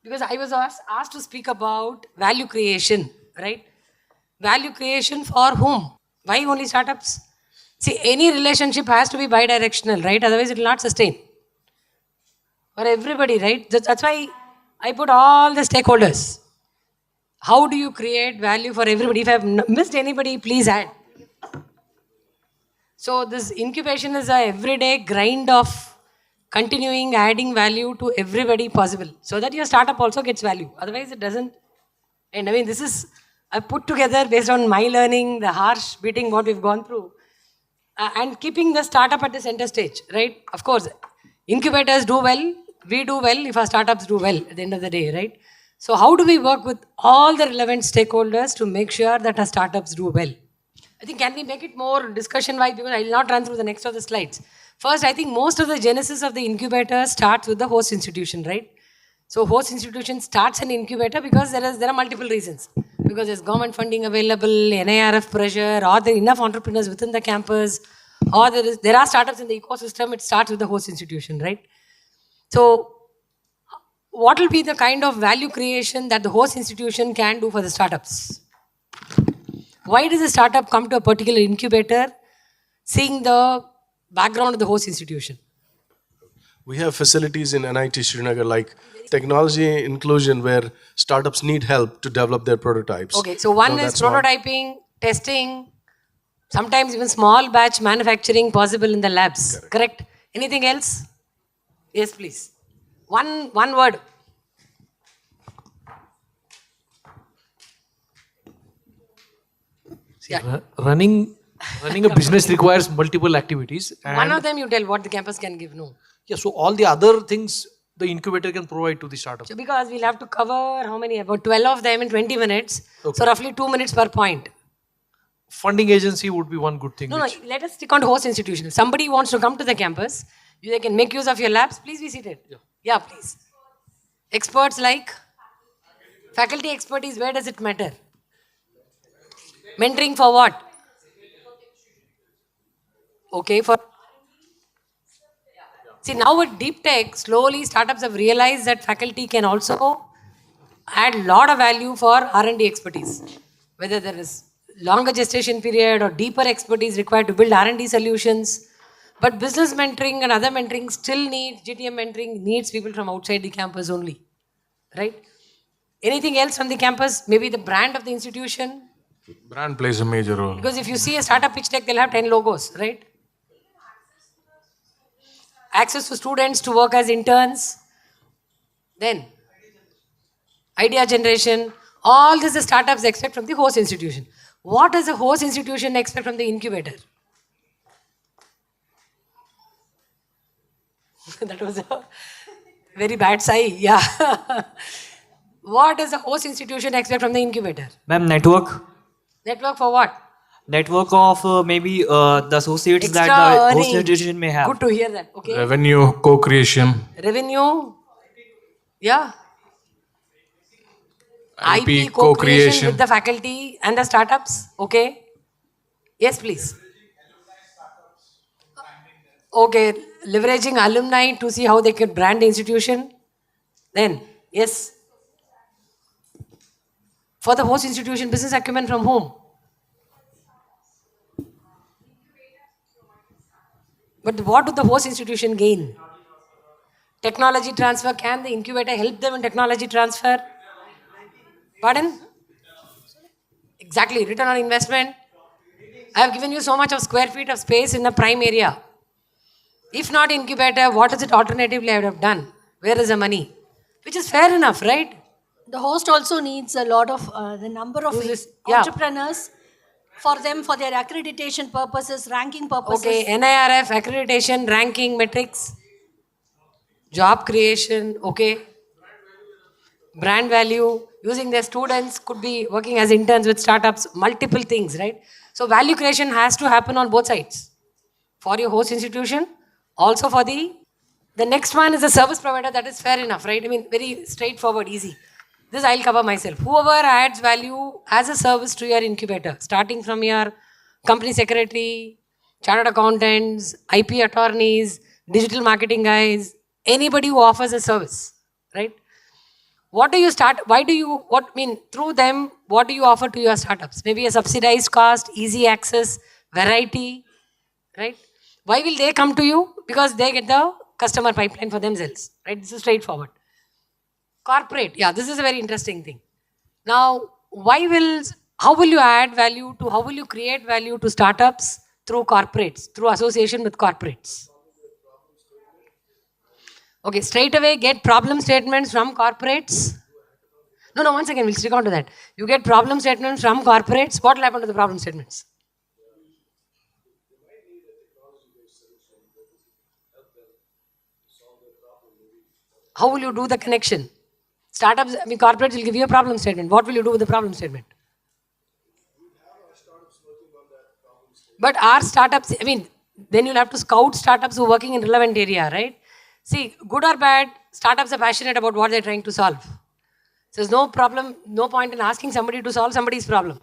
Because I was asked to speak about value creation, right? Value creation for whom? Why only startups? See, any relationship has to be bi-directional, right? Otherwise, it will not sustain. For everybody, right? That's why I put all the stakeholders. How do you create value for everybody? If I've missed anybody, please add. So this incubation is a everyday grind of continuing adding value to everybody possible, so that your startup also gets value. Otherwise, it doesn't. And I mean, this is I put together based on my learning, the harsh beating what we've gone through, and keeping the startup at the center stage, right? Of course, incubators do well, we do well if our startups do well at the end of the day, right? So, how do we work with all the relevant stakeholders to make sure that our startups do well? I think can we make it more discussion wise, because I will not run through the next of the slides. First, I think most of the genesis of the incubator starts with the host institution, right? So host institution starts an incubator because there are multiple reasons. Because there's government funding available, NIRF pressure, or there are enough entrepreneurs within the campus, or there are startups in the ecosystem. It starts with the host institution, right? So what will be the kind of value creation that the host institution can do for the startups? Why does a startup come to a particular incubator, seeing the background of the host institution? We have facilities in NIT Srinagar like technology inclusion where startups need help to develop their prototypes. Okay, so one is prototyping, testing, sometimes even small batch manufacturing possible in the labs. Correct? Anything else? Yes, please. One word. Yeah. Running a business requires multiple activities. And One of them you tell what the campus can give. No. yeah, so all the other things the incubator can provide to the startup. So because we'll have to cover how many? About 12 of them in 20 minutes. Okay. So roughly 2 minutes per point. Funding agency would be one good thing. No, let us stick on to host institution. If somebody wants to come to the campus, they can make use of your labs. Please be seated. Yeah, please. Experts like faculty expertise, where does it matter? Mentoring for what? Okay, for see now with deep tech, slowly startups have realized that faculty can also add a lot of value for R&D expertise. Whether there is longer gestation period or deeper expertise required to build R&D solutions. But business mentoring and other mentoring still needs, GTM mentoring needs people from outside the campus only. Right? Anything else from the campus? Maybe the brand of the institution? Brand plays a major role. Because if you see a startup pitch deck, they'll have 10 logos, right? Access to students to work as interns. Then, idea generation. All this the startups expect from the host institution. What does the host institution expect from the incubator? That was a very bad sigh, yeah. What does the host institution expect from the incubator? Ma'am, network. Network for what? Network of maybe the associates Extra that the host earning. institution may have. Good to hear that. Okay. Revenue, co-creation, Revenue. Yeah. IP, co-creation co-creation. with the faculty and the startups. Okay. Yes, please. Okay. Leveraging alumni to see how they can brand the institution. Then, yes. For the host institution, business acumen from whom? But what do the host institution gain? Technology transfer. Can the incubator help them in technology transfer? Pardon? Exactly. Return on investment. I have given you so much of square feet of space in the prime area. If not incubator, what is it alternatively I would have done? Where is the money? Which is fair enough, right? The host also needs a lot of the number of Yeah. entrepreneurs for them, for their accreditation purposes, ranking purposes. Okay, NIRF, accreditation, ranking, metrics, job creation, okay. Brand value, using their students, could be working as interns with startups, multiple things, right? So value creation has to happen on both sides. For your host institution, also for the next one is a service provider, that is fair enough, right? I mean, very straightforward, easy. This I'll cover myself. Whoever adds value as a service to your incubator, starting from your company secretary, chartered accountants, IP attorneys, digital marketing guys, anybody who offers a service, right? What do you start? Why do you, through them, what do you offer to your startups? Maybe a subsidized cost, easy access, variety, right? Why will they come to you? Because they get the customer pipeline for themselves, right? This is straightforward. Corporate, yeah, this is a very interesting thing. Now, how will you add value to, how will you create value to startups through corporates, through association with corporates? Okay, straight away get problem statements from corporates. No, once again, we'll stick on to that. You get problem statements from corporates. What will happen to the problem statements? How will you do the connection? Startups, corporates will give you a problem statement. What will you do with the problem statement? But our startups, then you'll have to scout startups who are working in relevant area, right? See, good or bad, startups are passionate about what they're trying to solve. So there's no problem, no point in asking somebody to solve somebody's problem.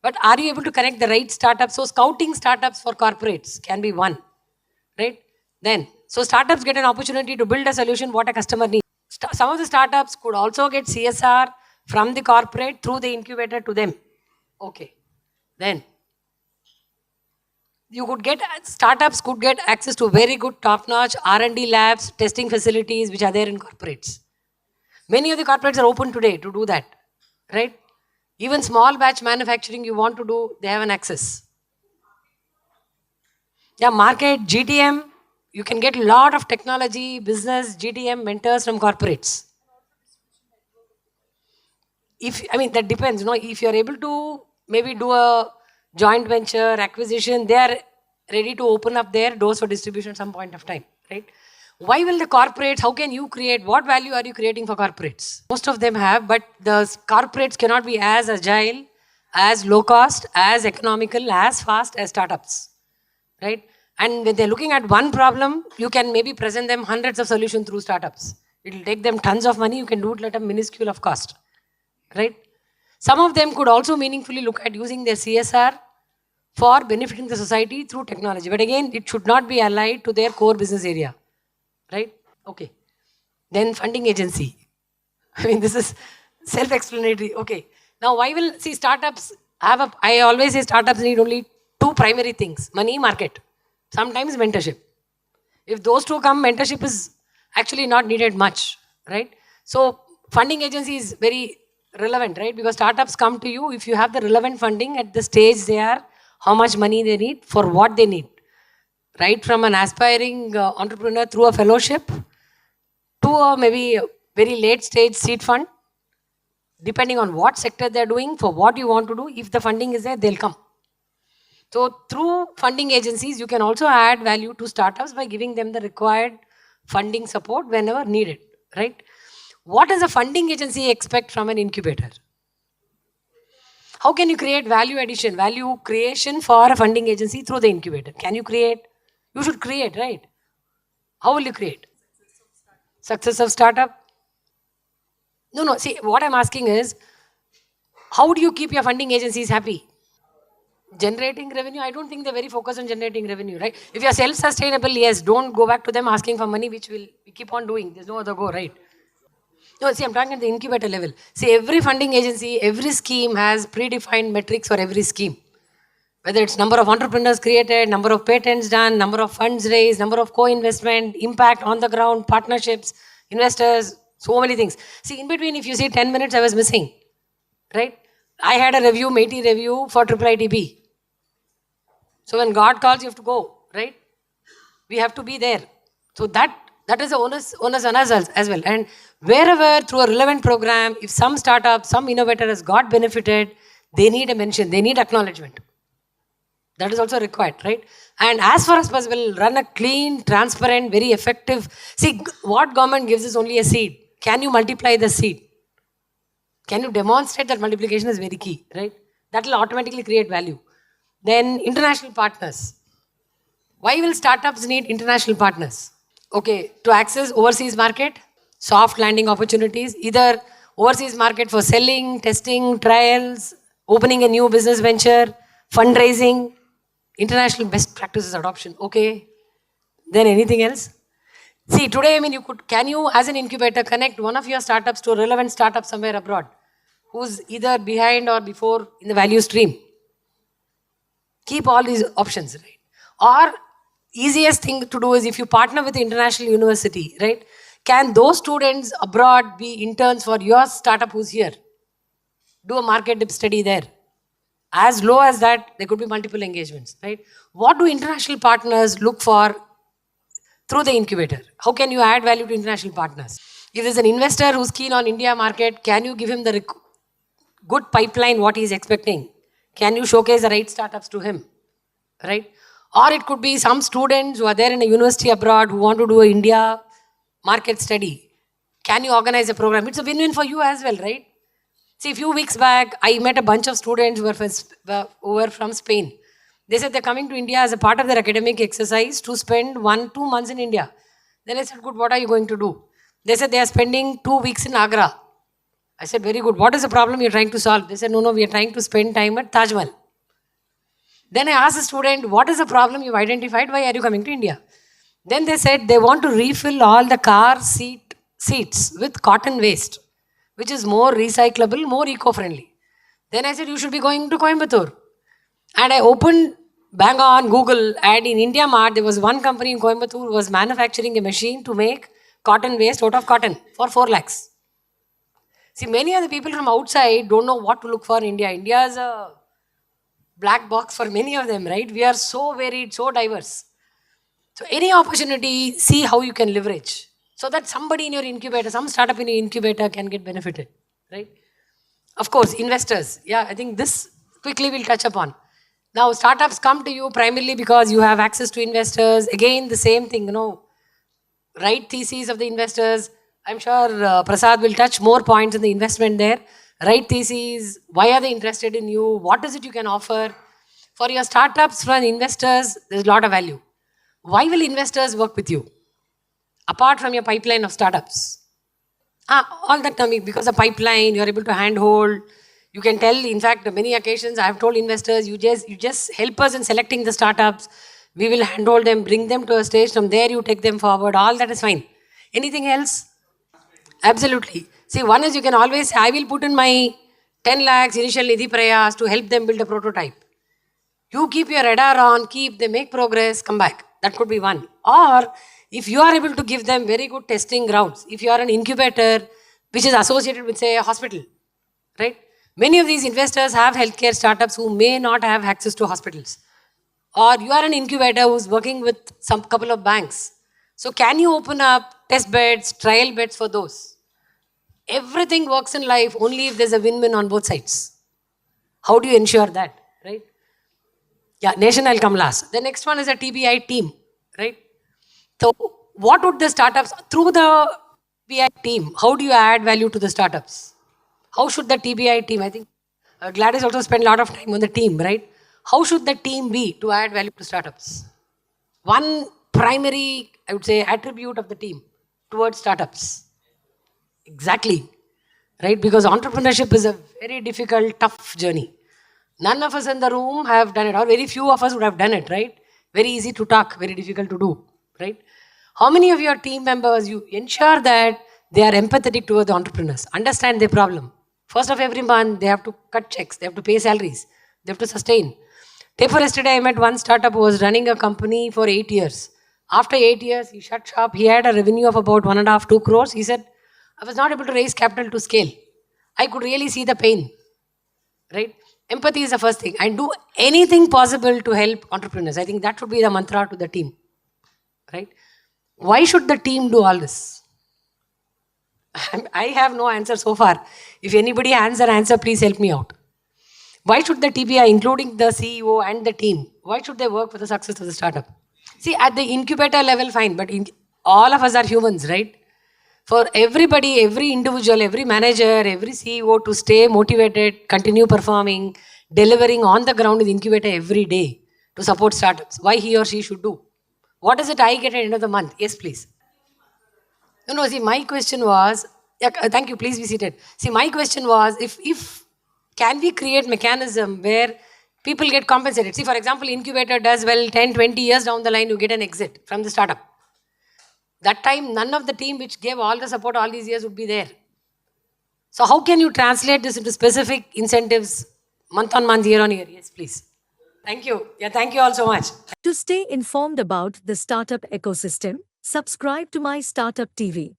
But are you able to connect the right startups? So scouting startups for corporates can be one, right? Then, so startups get an opportunity to build a solution what a customer needs. Some of the startups could also get CSR from the corporate through the incubator to them. Okay. Then, startups could get access to very good top-notch R&D labs, testing facilities which are there in corporates. Many of the corporates are open today to do that, right? Even small batch manufacturing you want to do, they have an access. Yeah, market, GTM, you can get a lot of technology, business, GTM mentors from corporates. That depends, if you're able to maybe do a joint venture, acquisition, they are ready to open up their doors for distribution at some point of time, right? Why will the corporates, how can you create, what value are you creating for corporates? Most of them have, but the corporates cannot be as agile, as low cost, as economical, as fast as startups, right? And when they're looking at one problem, you can maybe present them hundreds of solutions through startups. It will take them tons of money, you can do it at a minuscule of cost, right? Some of them could also meaningfully look at using their CSR for benefiting the society through technology. But again, it should not be allied to their core business area, right? Okay. Then funding agency. This is self-explanatory. Okay. Now, startups I always say startups need only two primary things, money, market. Sometimes mentorship. If those two come, mentorship is actually not needed much, right? So funding agency is very relevant, right? Because startups come to you if you have the relevant funding at the stage they are, how much money they need, for what they need. Right from an aspiring entrepreneur through a fellowship to a maybe a very late stage seed fund, depending on what sector they're doing, for what you want to do, if the funding is there, they'll come. So through funding agencies, you can also add value to startups by giving them the required funding support whenever needed, right? What does a funding agency expect from an incubator? How can you create value addition, value creation for a funding agency through the incubator? Can you create? You should create, right? How will you create? Success of startup? No. See, what I'm asking is, how do you keep your funding agencies happy? Generating revenue? I don't think they're very focused on generating revenue, right? If you're self-sustainable, yes, don't go back to them asking for money, which we keep on doing. There's no other go, right? No, see, I'm talking at the incubator level. See, every funding agency, every scheme has predefined metrics for every scheme. Whether it's number of entrepreneurs created, number of patents done, number of funds raised, number of co-investment, impact on the ground, partnerships, investors, so many things. See, in between, if you see 10 minutes, I was missing, right? I had a review, MeitY review for IIITB. So when God calls, you have to go, right? We have to be there. So that is the onus on us as well. And wherever through a relevant program, if some startup, some innovator has got benefited, they need a mention, they need acknowledgement. That is also required, right? And as far as possible, run a clean, transparent, very effective. See, what government gives is only a seed. Can you multiply the seed? Can you demonstrate that multiplication is very key, right? That will automatically create value. Then international partners. Why will startups need international partners? Okay, to access overseas market, soft landing opportunities, either overseas market for selling, testing, trials, opening a new business venture, fundraising, international best practices adoption. Okay, then anything else? See, today, I mean, can you, as an incubator, connect one of your startups to a relevant startup somewhere abroad who's either behind or before in the value stream? Keep all these options, right? Or easiest thing to do is if you partner with the international university, right? Can those students abroad be interns for your startup who's here? Do a market dip study there. As low as that, there could be multiple engagements, right? What do international partners look for through the incubator? How can you add value to international partners? If there's an investor who's keen on India market, can you give him the good pipeline, what he's expecting? Can you showcase the right startups to him, right? Or it could be some students who are there in a university abroad who want to do an India market study. Can you organize a program? It's a win-win for you as well, right? See, a few weeks back, I met a bunch of students who were from Spain. They said they're coming to India as a part of their academic exercise to spend 1-2 months in India. Then I said, good, what are you going to do? They said they are spending 2 weeks in Agra. I said, very good. What is the problem you're trying to solve? They said, no, we are trying to spend time at Taj Mahal. Then I asked the student, what is the problem you've identified? Why are you coming to India? Then they said they want to refill all the car seats with cotton waste, which is more recyclable, more eco-friendly. Then I said, you should be going to Coimbatore. And I opened bang on Google, and in India Mart, there was one company in Coimbatore who was manufacturing a machine to make cotton waste out of cotton for 4 lakhs. See, many of the people from outside don't know what to look for in India. India is a black box for many of them, right? We are so varied, so diverse. So any opportunity, see how you can leverage. So that somebody in your incubator, some startup in your incubator can get benefited, right? Of course, investors. Yeah, I think this quickly we'll touch upon. Now, startups come to you primarily because you have access to investors. Again, the same thing, right theses of the investors. I'm sure Prasad will touch more points in the investment there. Right theses, why are they interested in you? What is it you can offer? For your startups, for investors, there's a lot of value. Why will investors work with you? Apart from your pipeline of startups. All that coming because the pipeline, you're able to handhold. You can tell, in fact, many occasions I have told investors, you just help us in selecting the startups. We will handhold them, bring them to a stage. From there, you take them forward. All that is fine. Anything else? Absolutely. See, one is you can always say, I will put in my 10 lakhs initial Nidhi Prayas to help them build a prototype. You keep your radar on, they make progress, come back. That could be one. Or if you are able to give them very good testing grounds, if you are an incubator which is associated with, say, a hospital, right? Many of these investors have healthcare startups who may not have access to hospitals. Or you are an incubator who's working with some couple of banks. So can you open up test beds, trial beds for those? Everything works in life only if there's a win-win on both sides. How do you ensure that, right? Yeah, nation I'll come last. The next one is a TBI team, right? So what would the startups, through the TBI team, how do you add value to the startups? How should the TBI team, I think Gladys also spent a lot of time on the team, right? How should the team be to add value to startups? One primary, I would say, attribute of the team towards startups. Exactly, right? Because entrepreneurship is a very difficult, tough journey. None of us in the room have done it, or very few of us would have done it, right? Very easy to talk, very difficult to do, right? How many of your team members, you ensure that they are empathetic towards the entrepreneurs, understand their problem? First of every month, they have to cut checks, they have to pay salaries, they have to sustain. Day before yesterday, I met one startup who was running a company for 8 years. After 8 years, he shut shop. He had a revenue of about 1.5-2 crores. He said, I was not able to raise capital to scale. I could really see the pain, right? Empathy is the first thing. And do anything possible to help entrepreneurs. I think that should be the mantra to the team, right? Why should the team do all this? I have no answer so far. If anybody has an answer, please help me out. Why should the TBI, including the CEO and the team, why should they work for the success of the startup? See, at the incubator level, fine, but all of us are humans, right? For everybody, every individual, every manager, every CEO to stay motivated, continue performing, delivering on the ground in the incubator every day to support startups. Why he or she should do? What is it I get at the end of the month? Yes, please. No, see, my question was, thank you, please be seated. See, my question was, if can we create mechanism where people get compensated? See, for example, incubator does well, 10, 20 years down the line, you get an exit from the startup. That time, none of the team which gave all the support all these years would be there. So how can you translate this into specific incentives month on month, year on year? Yes, please. Thank you. Yeah, thank you all so much. To stay informed about the startup ecosystem, subscribe to My Startup TV.